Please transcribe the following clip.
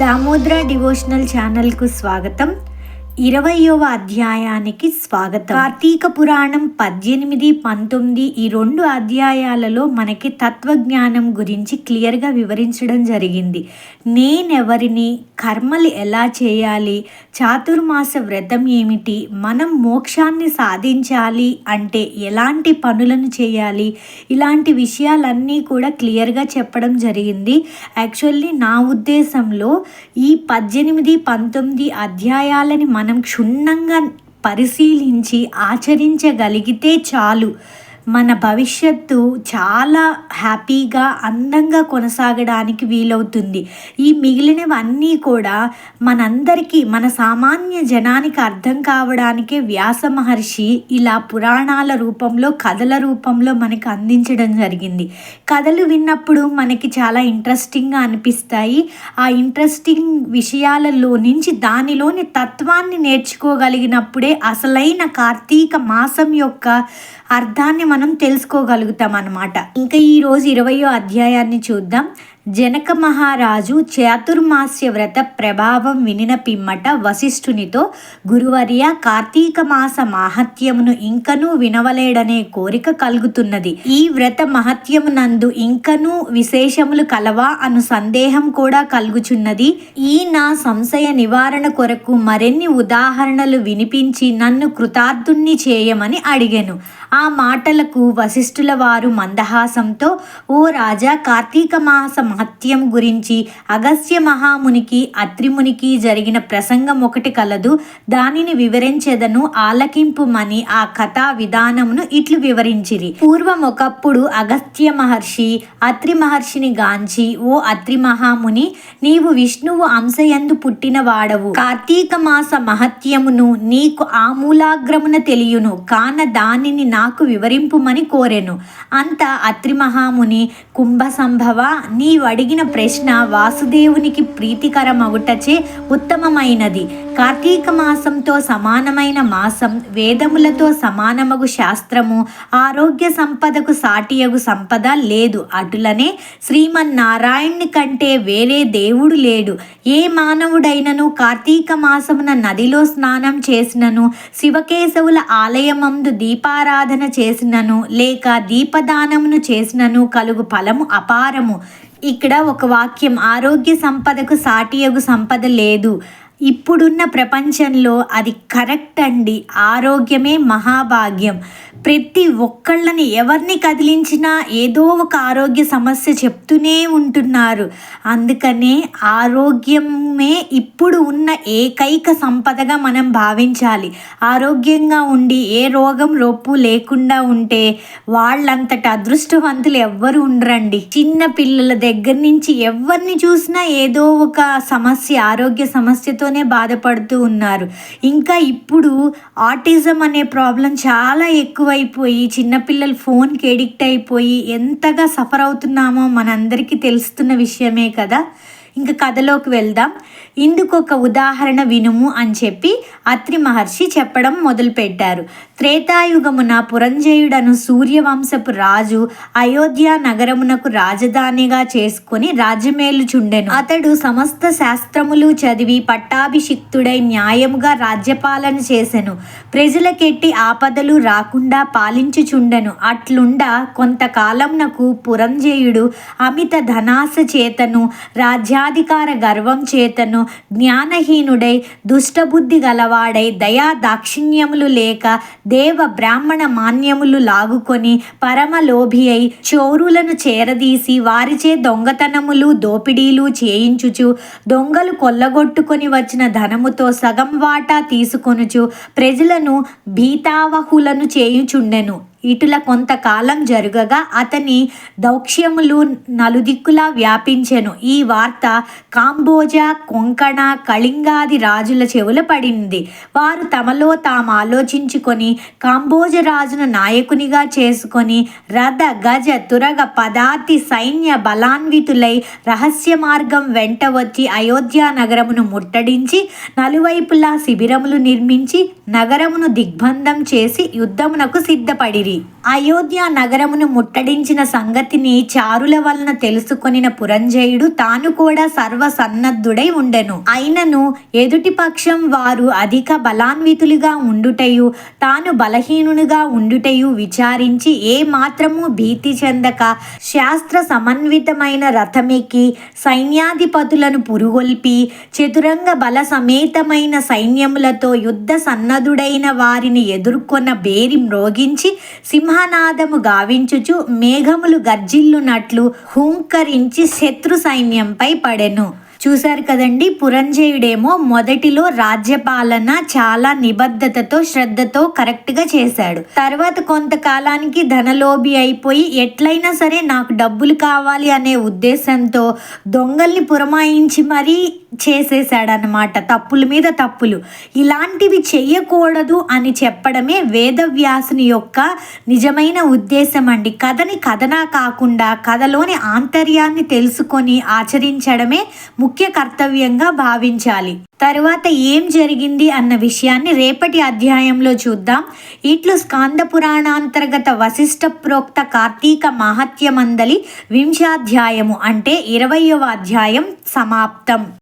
Damodara devotional ఛానల్కు స్వాగతం. 20వ అధ్యాయానికి స్వాగతం. కార్తీక పురాణం 18, 19 ఈ 2 అధ్యాయాలలో మనకి తత్వజ్ఞానం గురించి క్లియర్గా వివరించడం జరిగింది. నేనెవరిని, కర్మలు ఎలా చేయాలి, చాతుర్మాస వ్రతం ఏమిటి, మనం మోక్షాన్ని సాధించాలి అంటే ఎలాంటి పనులను చేయాలి, ఇలాంటి విషయాలన్నీ కూడా క్లియర్గా చెప్పడం జరిగింది. యాక్చువల్లీ నా ఉద్దేశంలో ఈ 18, 19 అధ్యాయాలని మనం క్షుణ్ణంగా పరిశీలించి ఆచరించగలిగితే చాలు, మన భవిష్యత్తు చాలా హ్యాపీగా అందంగా కొనసాగడానికి వీలవుతుంది. ఈ మిగిలినవన్నీ కూడా మనందరికీ, మన సామాన్య జనానికి అర్థం కావడానికే వ్యాస మహర్షి ఇలా పురాణాల రూపంలో, కథల రూపంలో మనకు అందించడం జరిగింది. కథలు విన్నప్పుడు మనకి చాలా ఇంట్రెస్టింగ్గా అనిపిస్తాయి. ఆ ఇంట్రెస్టింగ్ విషయాలలో నుంచి దానిలోని తత్వాన్ని నేర్చుకోగలిగినప్పుడే అసలైన కార్తీక మాసం యొక్క అర్థాన్ని మనం తెలుసుకోగలుగుతాం అన్నమాట. ఇంకా ఈరోజు 20వ అధ్యాయాన్ని చూద్దాం. జనక మహారాజు చాతుర్మాస్య వ్రత ప్రభావం వినిన పిమ్మట వశిష్ఠునితో, గురువర్య, కార్తీక మాస మాహత్యమును ఇంకనూ వినవలేడనే కోరిక కలుగుతున్నది. ఈ వ్రత మహత్యమునందు ఇంకనూ విశేషములు కలవా అను సందేహం కూడా కలుగుచున్నది. ఈ నా సంశయ నివారణ కొరకు మరెన్ని ఉదాహరణలు వినిపించి నన్ను కృతార్థుణ్ణి చేయమని అడిగెను. ఆ మాటలకు వశిష్ఠుల వారు మందహాసంతో, ఓ రాజా, కార్తీక మాస మహత్యం గురించి అగస్త్య మహామునికి, అత్రిమునికి జరిగిన ప్రసంగం ఒకటి కలదు. దానిని వివరించెదను, ఆలకింపుమని ఆ కథా విధానమును ఇట్లు వివరించిరి. పూర్వం ఒకప్పుడు అగస్త్య మహర్షి అత్రి మహర్షిని గాంచి, ఓ అత్రి మహాముని, నీవు విష్ణువు అంశయందు పుట్టిన వాడవు. కార్తీక మాస మహత్యమును నీకు ఆమూలాగ్రమున తెలియును, కాన దానిని నాకు వివరింపుమని కోరెను. అంత అత్రి మహాముని, కుంభ సంభవ, నీవు అడిగిన ప్రశ్న వాసుదేవునికి ప్రీతికరమగుటచే ఉత్తమమైనది. కార్తీక మాసంతో సమానమైన మాసం, వేదములతో సమానమగు శాస్త్రము, ఆరోగ్య సంపదకు సాటియగు సంపద లేదు. అటులనే శ్రీమన్నారాయణుని కంటే వేరే దేవుడు లేడు. ఏ మానవుడైనను కార్తీక మాసమున నదిలో స్నానం చేసినను, శివకేశవుల ఆలయమందు దీపారాధన చేసినను, లేక దీపదానమును చేసినను కలుగు ఫలము అపారము. ఇక్కడ ఒక వాక్యం, ఆరోగ్య సంపదకు సాటియగు సంపద లేదు. ఇప్పుడున్న ప్రపంచంలో అది కరెక్ట్ అండి. ఆరోగ్యమే మహాభాగ్యం. ప్రతి ఒక్కళ్ళని, ఎవరిని కదిలించినా ఏదో ఒక ఆరోగ్య సమస్య చెప్తూనే ఉంటున్నారు. అందుకనే ఆరోగ్యమే ఇప్పుడు ఉన్న ఏకైక సంపదగా మనం భావించాలి. ఆరోగ్యంగా ఉండి ఏ రోగం రొప్పు లేకుండా ఉంటే వాళ్ళంతట అదృష్టవంతులు ఎవ్వరు ఉండరండి. చిన్న పిల్లల దగ్గర నుంచి ఎవరిని చూసినా ఏదో ఒక సమస్య, ఆరోగ్య సమస్యతోనే బాధపడుతూ ఉన్నారు. ఇంకా ఇప్పుడు ఆటిజం అనే ప్రాబ్లం చాలా ఎక్కువైపోయి చిన్నపిల్లలు ఫోన్కి ఎడిక్ట్ అయిపోయి ఎంతగా సఫర్ అవుతున్నామో మనందరికీ తెలుస్తున్న విషయమే కదా. ఇంకా కథలోకి వెళ్దాం. ఇందుకు ఒక ఉదాహరణ వినుము అని చెప్పి అత్రి మహర్షి చెప్పడం మొదలుపెట్టారు. త్రేతాయుగమున పురంజయుడను సూర్యవంశపు రాజు అయోధ్య నగరమునకు రాజధానిగా చేసుకొని రాజ్యమేలుచుండెను. అతడు సమస్త శాస్త్రములు చదివి పట్టాభిషిక్తుడై న్యాయముగా రాజ్యపాలన చేసెను. ప్రజలకెట్టి ఆపదలు రాకుండా పాలించుచుండెను. అట్లుండా కొంతకాలంనకు పురంజయుడు అమిత ధనాశ చేతను, రాజ్యాధికార గర్వం చేతను జ్ఞానహీనుడై, దుష్టబుద్ధి గలవాడై, దయా దాక్షిణ్యములు లేక దేవ బ్రాహ్మణ మాన్యములు లాగుకొని పరమలోభి అయి చోరులను చేరదీసి వారిచే దొంగతనములు, దోపిడీలు చేయించుచు, దొంగలు కొల్లగొట్టుకొని వచ్చిన ధనముతో సగం వాటా తీసుకొనుచు ప్రజలను భీతావహులను చేయుచుండెను. ఇటుల కొంతకాలం జరుగగా అతని దౌక్ష్యములు నలుదిక్కులా వ్యాపించెను. ఈ వార్త కాంబోజా, కొంకణ, కళింగాది రాజుల చెవుల పడింది. వారు తమలో తాము ఆలోచించుకొని కాంబోజ రాజును నాయకునిగా చేసుకొని రథ, గజ, తురగ, పదాతి సైన్య బలాన్వితులై రహస్య మార్గం వెంట వచ్చి అయోధ్య నగరమును ముట్టడించి నలువైపులా శిబిరములు నిర్మించి నగరమును దిగ్బంధం చేసి యుద్ధమునకు సిద్ధపడిరి. అయోధ్య నగరమును ముట్టడించిన సంగతిని చారుల వలన తెలుసుకొనిన పురంజయుడు తాను కూడా సర్వసన్నద్ధుడై ఉండెను. అయినను ఎదుటి పక్షం వారు అధిక బలాన్వితులుగా ఉండుటయు తాను బలహీనునిగా ఉండుటయు విచారించి ఏ మాత్రము భీతి చెందక శాస్త్ర సమన్వితమైన రథమెక్కి సైన్యాధిపతులను పురుగొల్పి చతురంగ బల సమేతమైన సైన్యములతో యుద్ధ సన్నద్ధుడైన వారిని ఎదుర్కొన్న బేరి మ్రోగించి సింహనాదము గావించుచు మేఘములు గర్జిల్లునట్లు హూంకరించి శత్రు సైన్యంపై పడెను. చూశారు కదండి, పురంజయుడేమో మొదటిలో రాజ్యపాలన చాలా నిబద్ధతతో శ్రద్ధతో కరెక్ట్గా చేశాడు. తర్వాత కొంతకాలానికి ధనలోభి అయిపోయి ఎట్లయినా సరే నాకు డబ్బులు కావాలి అనే ఉద్దేశంతో దొంగల్ని పురమాయించి మరీ చేసేసాడనమాట. తప్పుల మీద తప్పులు. ఇలాంటివి చెయ్యకూడదు అని చెప్పడమే వేదవ్యాసుని యొక్క నిజమైన ఉద్దేశం అండి. కథని కథనా కాకుండా కథలోని ఆంతర్యాన్ని తెలుసుకొని ఆచరించడమే ముఖ్య కర్తవ్యంగా భావించాలి. తరువాత ఏం జరిగింది అన్న విషయాన్ని రేపటి అధ్యాయంలో చూద్దాం. ఇట్లు స్కాంద పురాణాంతర్గత వశిష్ఠ ప్రోక్త కార్తీక మాహత్యమందలి 20వ అధ్యాయము అంటే 20వ అధ్యాయం సమాప్తం.